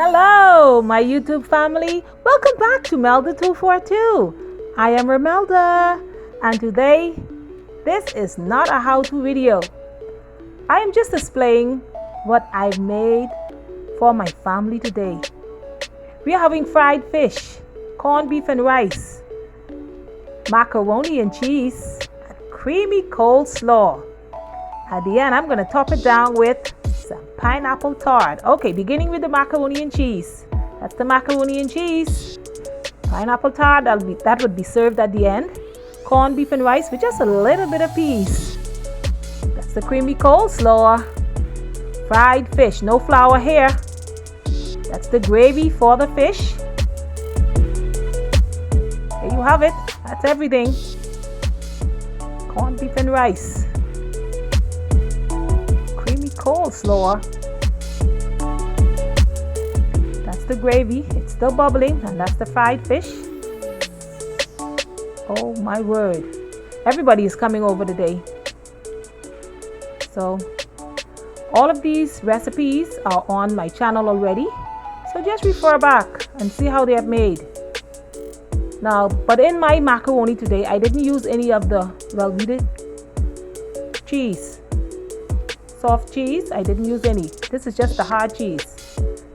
Hello, my YouTube family. Welcome back to Melda 242. I am Melda, and today, this is not a how-to video. I am just displaying what I've made for my family today. We are having fried fish, corned beef and rice, macaroni and cheese, and creamy coleslaw. At the end, I'm going to top it down with some pineapple tart. Okay, beginning with the macaroni and cheese. That's the macaroni and cheese. Pineapple tart, that would be served at the end. Corned beef and rice with just a little bit of peas. That's the creamy coleslaw. Fried fish, no flour here. That's the gravy for the fish. There you have it. That's everything. Corned beef and rice. Creamy coleslaw. That's the gravy. It's still bubbling, and that's the fried fish. Oh my word. Everybody is coming over today. So all of these recipes are on my channel already. So just refer back and see how they are made. Now, but in my macaroni today, I didn't use any of the well-kneaded cheese. Soft cheese, I didn't use any. This is just the hard cheese.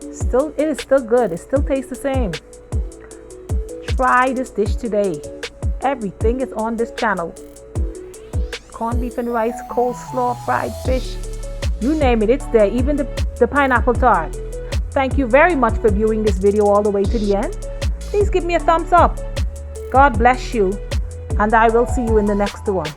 It is still good. It still tastes the same. Try this dish today. Everything is on this channel. Corned beef and rice, coleslaw, fried fish. You name it, it's there. Even the pineapple tart. Thank you very much for viewing this video all the way to the end. Please give me a thumbs up. God bless you, and I will see you in the next one.